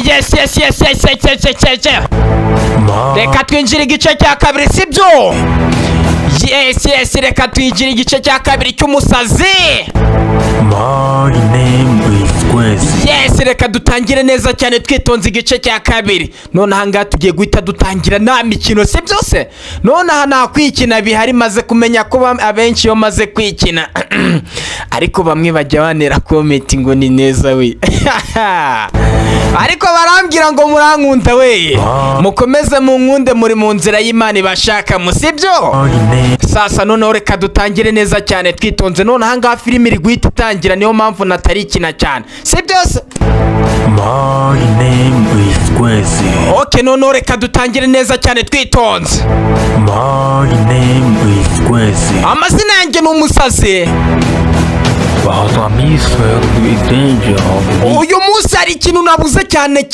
Yes. Reka twinjire igice cya kabiri sibyo? Yes, reka twinjire igice cya kabiri cy'umusazi. My name is Kwezi. Yes, reka dutangire neza cyane twitonze igice cya kabiri. None ahangaha tugiye guhita dutangira nta mikino se byose. None aha nta kwikina bihari, maze kumenya ko abenshi yo maze kwikina. Ariko bamwe bajya banera comment ngo ni neza we. Ariko barambwira ngo murankunda we. Mukomeze mu nkunde, muri mu nzira y'Imana ibashaka musibyo. Sasa none reka dutangire neza cyane twitonze. None ahangaha filime iri guhita itangira, niyo mpamvu natari ikina cyane sibyo se? My name is Kwezi. Okay, none reka dutangire neza cyane twitonze. My name is Kwezi. Amazina yanjye ni umusazi. Uyu munsi hari ikintu nabuze cyane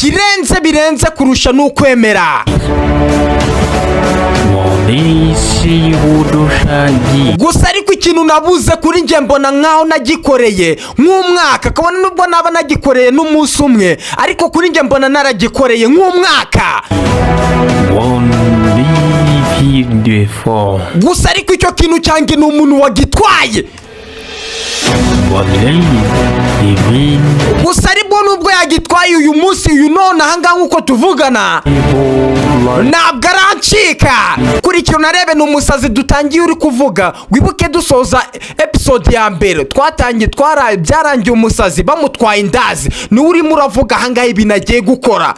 birenze kurusha n'ukwemera. Gusa ariko ikintu nabuze kuri njye mbona nkaho nagikoreye nk'umwaka, kabone nubwo naba nagikoreye n'umunsi umwe, ariko kuri njye mbona naragikoreye nk'umwaka. Gusa ariko icyo kintu cyanjye ni umuntu wagitwaye. Gusa ariko nubwo yagitwaye uyu munsi, uyu none ahangaha nk'uko tuvugana ntabwo arancika. Kuri kintu narebe ni umusazi dutangiye uri kuvuga. Wibuke dusoza episode ya mbere twatangiye byarangiye umusazi bamutwaye indazi, niwe urimo uravuga ahangaha ibintu agiye gukora.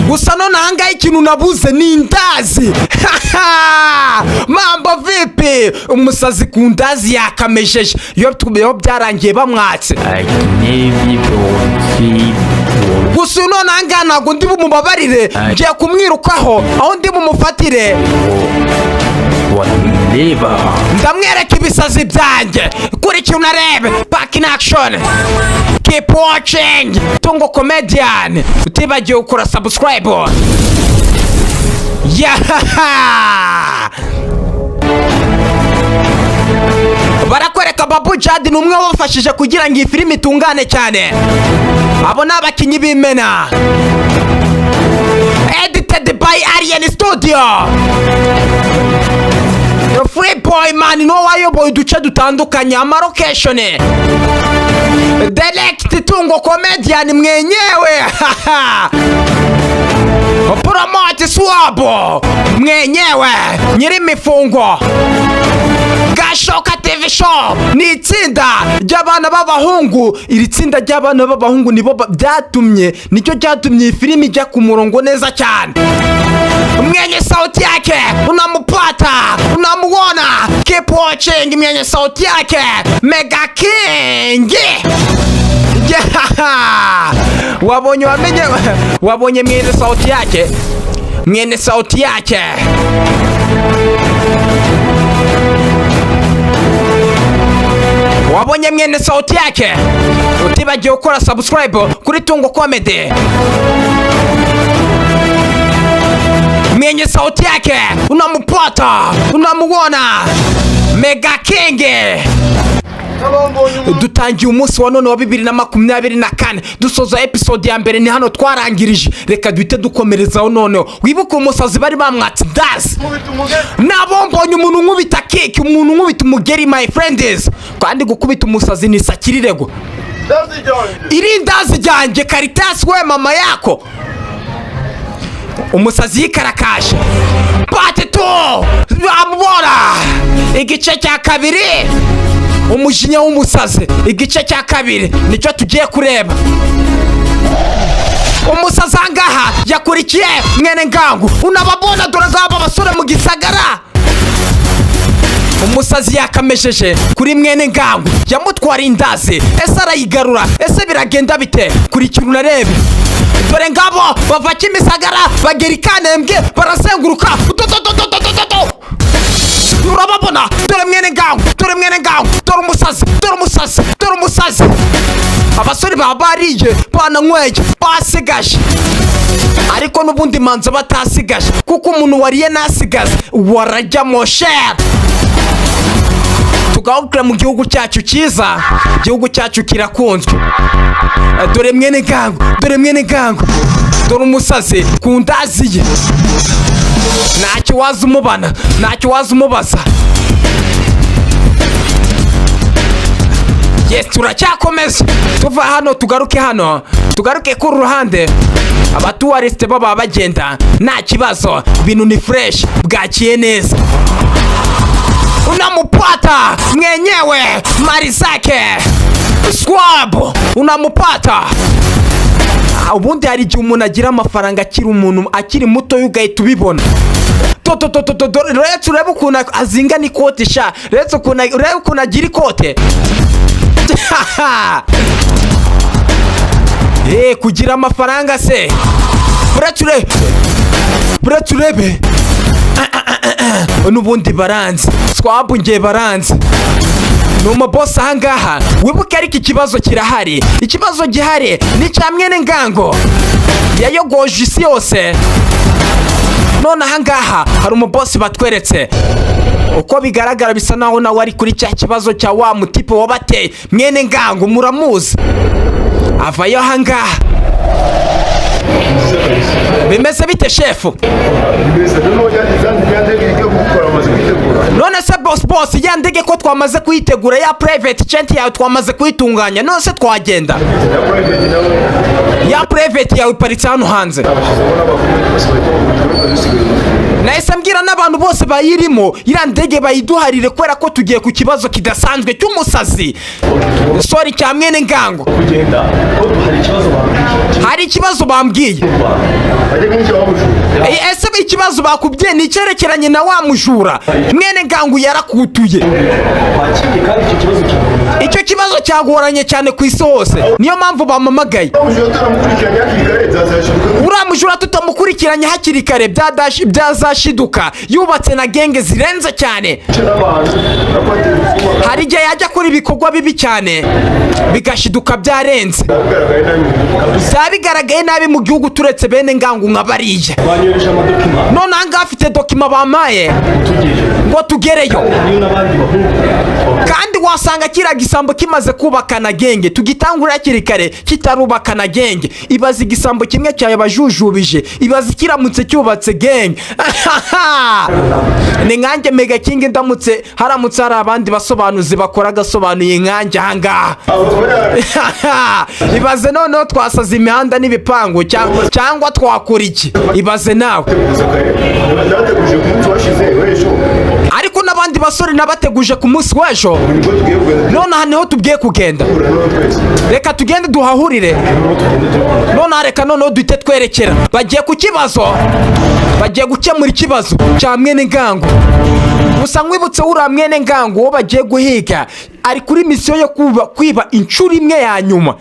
Gusa none ahangaha ikintu nabuze ni indazi. Mambo vipi? Umusazi ku ndazi yakamejeje iyo byarangiye bamwatse. Gusa none ahangaha ntabwo ndi bumubabarire, ngiye kumwirukaho aho ndi bumufatire. Ndamwereka ibisazi byanjye. Kuri kintu narebe back in action. Keep watching Tungo Comedian. Utibagiwe gukora subscribe. Barakwereka Babu Jad ni umwe wabafashije kugira ngo iyi filime itungane cyane. Abo ni abakinnyi b'imena. Edited by Alien Studio. Free boy man no wayoboye uduce dutandukanye ama location. Direct Tungo Comedian mwenyewe. Promote swabo mwenyewe nyiri mifungo. Gashoka TV show ni itsinda ry'abana b'abahungu. Iri tsinda ry'abana b'abahungu nibo nicyo cyatumye filimi ijya ku murongo neza cyane. Mwenye sauti yake unampata, unamuona. Keep watching mwenye sauti yake Mega King. Wabonye mwene sauti yake, mwene sauti yake. Wabonye mwene sauti yake. Utibagiwe gukora subscribe kuri Tungo Comedy. Mwenye sauti yake unampata, unamuona. Mega King. Dutangiye umunsi wa none wa 2024 dusoza episode ya mbere, ni hano twarangirije. Reka duhite dukomerezaho none. Wibuke umusazi bari bamwatse dazi. Nabo mbonye umuntu nkubita keke, umuntu nkubita umugeri my friends. Kandi gukubita umusazi ni sakirirego. Iri ndazi ryanjye Caritas we mama yako. Umusazi yikarakashe. Part 2 amubora. Igice cya kabiri umujinya w'umusazi. Igice cya kabiri nicyo tugiye kureba. Umusazi angaha yakurikiye mwene ngangu. Unababona dore ngaba basore mu gisagara. Umusazi yakamejeje kuri mwene ngangu, yamutwara indazi. Ese arayigarura? Ese biragenda bite? Kuri kintu narebe. Dore ngabo bava Kimisagara bagera Ikanembwe barasenguruka. Urababona? Dore mwene ngangu, dore umusazi. Abasore babariye bananyweye basigaje. Ariko nubundi manza batasigaje, kuko umuntu wariye nasigaze warajya mo share. tugahukira mu gihugu cyacu cyiza. Igihugu cyacu kirakunzwe. Dore mwene gango, dore umusazi ku ndazi ye. Ntacyo waza umubana, ntacyo waza umubaza. Yes, turacyakomeza tuva hano tugaruke kuri ruhande. Abatuwariste baba bagenda nta kibazo, ibintu ni fresh, bwakiye neza. Unamupata mwenyewe Marizake Squab, unamupata. Ubundi hari igihe umuntu agira amafaranga akiri muto ugahita ubibona. Retse urebe ukuntu azinga n'ikote sha, retse ukuntu agira ikote. Kugira amafaranga se, buretse urebe. N'ubundi baranze Squab, ngiye baranze. Ni umubosi ahangaha. Wibuke ariko ikibazo kirahari. Ikibazo gihari ni cya mwene ngango yayogoje isi yose. None ahangaha hari umubosi batweretse. Uko bigaragara bisa naho nawe ari kuri cya kibazo cya wa mutipe wabateye. Mwene ngango muramuzi, avayo ahangaha. Bimeze bite shefu? None se boss ya ndege ko twamaze kuyitegura, ya private jet yawe twamaze kuyitunganya, none se twagenda? Ya private yawe iparitse hano hanze. Nahise mbwira n'abantu bose bayirimo iriya ndege bayiduharire kubera ko tugiye ku kibazo kidasanzwe cy'umusazi. Sorry cya mwene ngango. Hari ikibazo bambwiye. Ese ikibazo bakubwiye ni icyerekeranye na wa mujura. Mwene ngango yarakutuye. Icyo kibazo cyagoranye cyane ku isi hose, niyo mpamvu bamamagaye. Uriya mujura tutamukurikiranye hakiri kare byazashiduka. Yubatse na genge zirenze cyane. Hari igihe yajya kuri ibikorwa bibi cyane bigashiduka byarenze. Bigaragaye nabi mu gihugu turetse bene ngango nka bariya. None ahangaha afite dokima bamaye ngo tugereyo. Kandi wasanga kiriya gisambo kimaze kubaka na genge, tugitangura hakiri kare kitarubaka na genge. Ibaze igisambo kimwe cyawe bajujubije, ibaze kiramutse cyubatse genge. Ni nkanjye Mega King ndamutse haramutse hari abandi basobanuzi bakora agasobanuye nkanjye ahangaha. Ibaze noneho twasaza imihanda n'ibipangu cyangwa twakora iki? Ibaze nawe. Ariko n'abandi basore nabateguje ku munsi w'ejo. None aha niho tugiye kugenda. Reka tugende duhahurire. None reka noneho duhite twerekera. Bagiye ku kibazo, bagiye gukemura ikibazo cya mwene ngango. Gusa nkwibutse uriya mwene ngango uwo bagiye guhiga ari kuri misiyo yo kwiba inshuro imwe ya nyuma,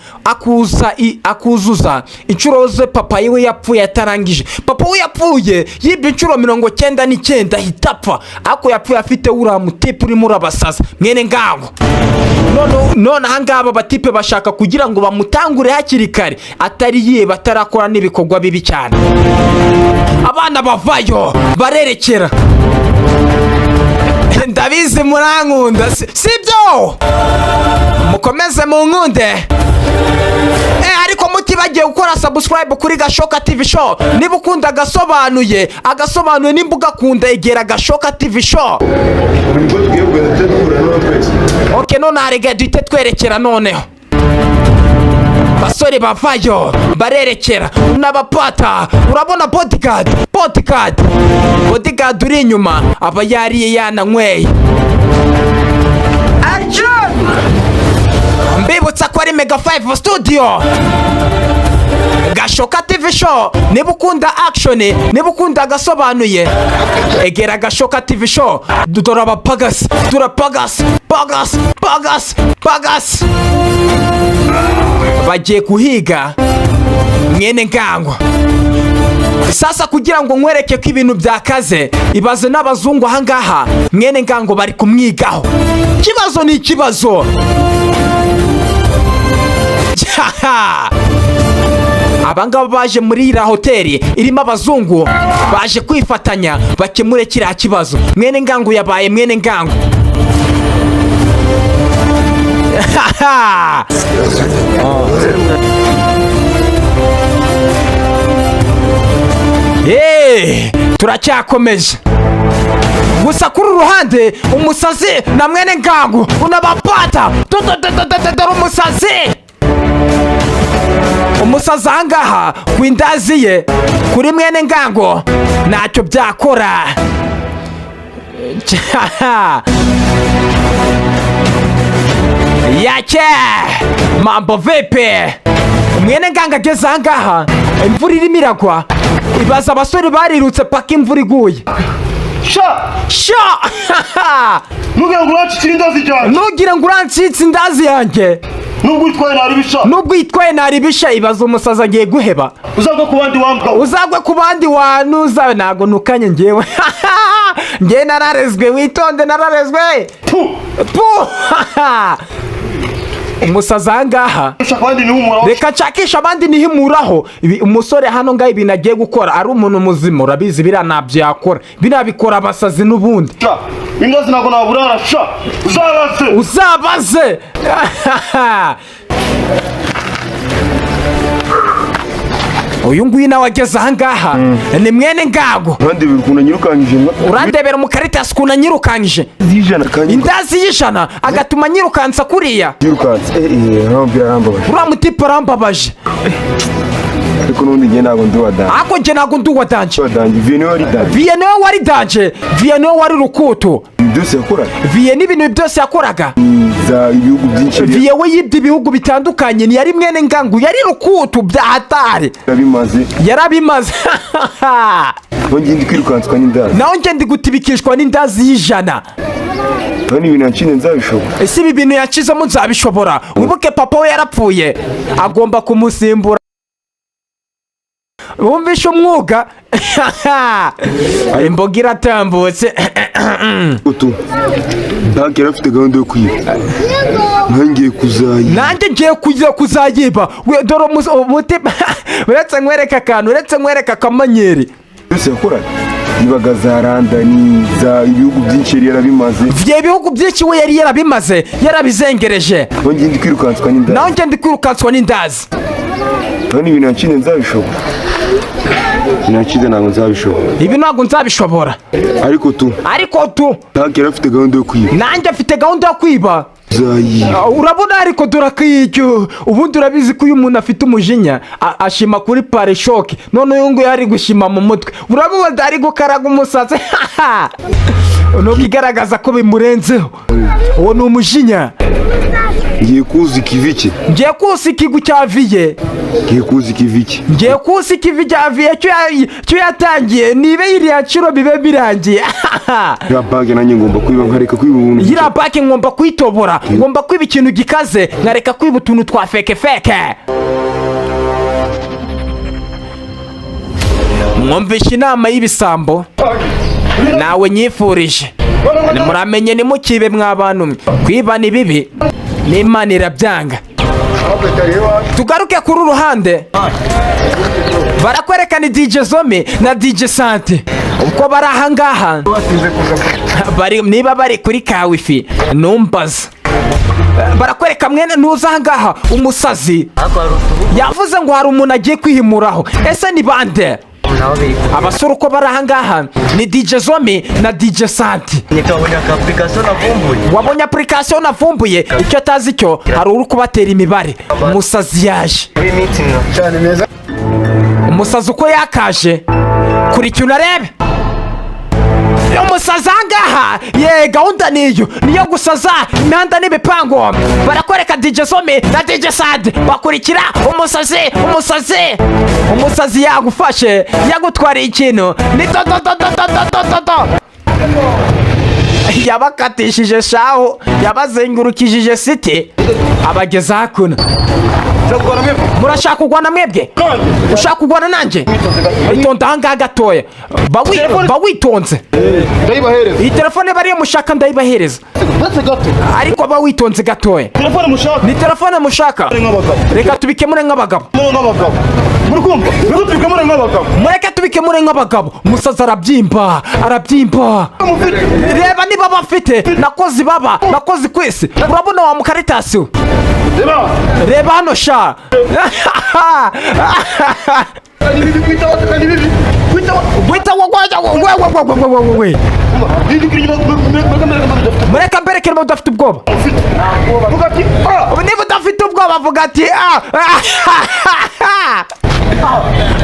akuzuza inshuro ze papa we yapfuye atarangije. Papa we yapfuye yibye inshuro 99 ahita apfa, ako yapfuye afite uriya mutipe urimo urabasaza mwene ngango. None ahangaha batipe bashaka kugira ngo bamutangure hakiri kare atari yiba atarakora n'ibikorwa bibi cyane. Abana bavayo barerekera. Ndabizi murankunda sibyo? Mukomeze mu nkunde. Ariko mutibagiye gukora subscribe kuri Gashoka TV Show. Niba ukunda agasobanuye nimba ugakunda egera Gashoka TV Show. Okay, none harega duhite twerekera noneho. Basore bavayo barerekera n'abapata. Urabona bodyguard uri inyuma aba yariye yananyweye. Mbibutsa ko ari Mega 5 Studio, Gashoka TV Show. Niba ukunda action, niba ukunda agasobanuye egera Gashoka TV Show. Dudora abapagasi, turapagasi. Bagiye kuhiga mwene ngango. Sasa kugira ngo nkwereke ko ibintu byakaze, ibaze n'abazungu ahangaha mwene ngango bari kumwigaho. Kibazo ni ikibazo. Abangaba baje muri iriya hoteli irimo abazungu, baje kwifatanya bakemure kiriya kibazo. Mwene ngango yabaye mwene ngango. turacyakomeje gusa kuri ruhande umusazi na mwene ngango unabapata dore umusazi ahangaha ku indazi ye kuri mwene ngango ntacyo byakora. yake mambo vipi? mwene ngango ageze ahangaha imvura irimo iragwa, ibaza abasore barirutse paka imvura iguye. ntugire ngo urancitse indazi yanjye. nubwo yitwaye naribisha, ibaza umusazi agiye guheba. uzagwe ku bandi wanuza. ntago nukanye ngewe. ngewe nararezwe, witonde nararezwe. umusazi ahangaha reka nshakisha abandi nihimuraho. umusore hano ngaho ibintu agiye gukora ari umuntu muzima, urabizi biriya ntabyo yakora, biriya bikora abasazi n'ubundi. indazi ntabwo naburara. uzabaze. uyu nguyu nawe ageze ahangaha ni mwene ngago. urandebera mu karita ukuntu anyirukanyije indazi y'ijana agatuma nyirukansa kuriya. uriya mutipe arambabaje. ariko n'ubundi njye ntabwo ndi uwa danje. ariko njye ntabwo ndi uwa danje. viye niwe wari danje. viye niwe wari danje. viye niwe wari rukutu. byose yakoraga. viye n'ibintu byose yakoraga. ibihugu byinshi. viye we yibye ibihugu bitandukanye, ntiyari mwene ngango, yari rukutu bya hatari. yarabimaze. nongeye ndi kwirukanswa n'indazi. naho njye ndi gutibikishwa n'indazi y'ijana. ni ibintu yaciye nzabishobora. ese ibi bintu yacizemo nzabishobora. wibuke papa we yarapfuye, agomba kumusimbura. wumvishe umwuga. imboga iratambutse. ntabwo yari afite gahunda yo kwiba. nanjye ngiye kuzayiba. dore umutima. uretse nkwereka akantu, uretse nkwereka akamanyeri. byose yakoraga nibaga za randani za ibihugu byinshi yari yarabimaze. ibihugu byinshi we yari yarabimaze, yarabizengereje. nongeye ndi kwirukanswa n'indazi. naho njye ndi kwirukanswa n'indazi. ni ibintu yaciye nzabishobora. ntabwo nzabishobora. ibi ntabwo nzabishobora. ariko tu ntabwo yari afite gahunda yo kwiba. nanjye afite gahunda yo kwiba. urabona ariko durakwiye. ubundi urabizi ko iyo umuntu afite umujinya ashima kuri parishoke, none uyu nguyu ari gushima mu mutwe. urabona ari gukaraga umusatsi. nuko igaragaza ko bimurenzeho. uwo ni umujinya. ngiye kuza ikivi cye. ngiye kuza ikigu cya viye. ngiye kuza ikivi cye. ngiye kuza ikivi cya viye cyo yatangiye. nibe iriya nshuro bibe birangiye. iriya banki nanjye ngomba kwiba nkareka kwiba ubuntu. iriya banki ngomba kuyitobora. ngomba kwiba ikintu gikaze nkareka kwiba utuntu twa feke. mwumvishe inama y'ibisambo nawe nyifurije. muramenye nimukibe mw'abantu mwe. kwiba ni bibi n'Imana irabyanga. tugaruke kuri uruhande. barakwerekana DJ Zomi na DJ Sante uko bari ahangaha. niba bari kuri ka wifi numbaza. barakwereka mwene ntuza ahangaha umusazi yavuze ngo hari umuntu agiye kwihimuraho. ese ni bande? abasore uko bari ahangaha ni DJ Zomi na DJ Sante. wabonye application navumbuye. icyo atazi cyo hari uri kubatera imibare. umusazi yaje. umusazi uko yakaje kurikira unarebe. umusazi ahangaha gahunda niyo gusaza imihanda n'ibipangu. barakwereka DJ Zomi na DJ Sante bakurikira umusazi yagufashe yagutwariye ikintu ni yabakatishije shaho yabazengurukishije siti. abageza hakuno. Murashaka kugwana mwebwe? Ushaka kugwana nanjye? Itonda ahangaha gatoya. Ba witonze. Iyi telefone bariyo mushaka ndayibahereza. Ariko ba witonze gatoya. Ni telefone mushaka? Reka tubikemure nk'abagabo. Mureke tubikemure nk'abagabo. Umusaza arabyimba. Reba niba bafite nakozi baba nakozi kwese. Urabona wa mukaritasi we? Reba hano sha. Wita we. Mureka mbereke niba udafite ubwoba. Niba udafite ubwoba avuga ati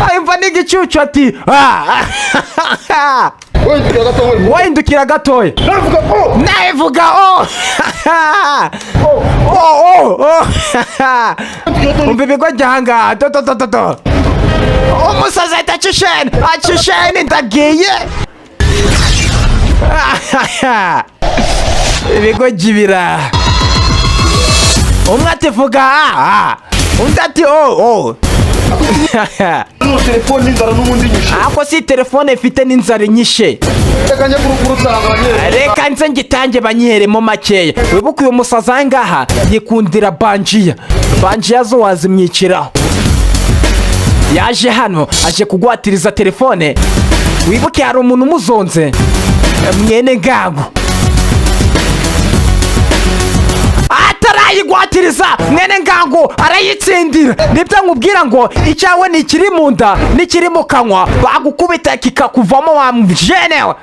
ayumva n'igicucu ati wahindukira gatoya. Navuga umva ibigo jyanga umusazi ahita acisheni ndagiye. Ibigo jibira umwe ati vuga undi ati ako si telefone ifite n'inzara inyishe. Reka nze ngitange banyiheremo makeya. Wibuke uyu musaza ahangaha yikundira banjiya zo wazimwiciraho. Yaje hano aje kugwatiriza telefone. Wibuke hari umuntu umuzonze mwene ngango atarayigwatiriza mwene ngango arayitsindira. Nibyo nkubwira ngo icyawe ni ikiri mu nda n'ikiri mu kanwa bagukubita kikakuvamo wa mjenewe.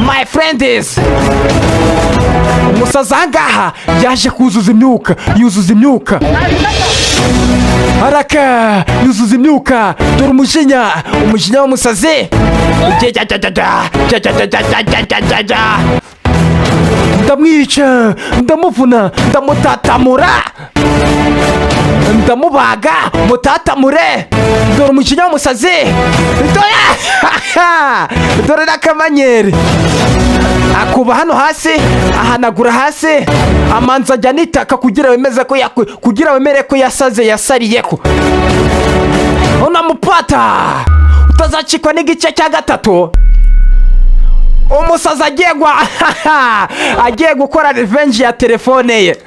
My friend is umusaza ahangaha yaje kuzuza imyuka araka yuzuza imyuka. Dore umujinya w'umusazi. Ndamwica, ndamuvuna, ndamutatamura, ndamubaga mutatamure. Dore umujinya w'umusazi. Dore n'akamanyeri. Akuba hano hasi, ahanagura hasi, amanza ajya nitaka kugira wemere ko yasariyeko. Unamupata utazacikwa n'igice cya gatatu. Umusaza agiye gukora revenge ya telefone ye.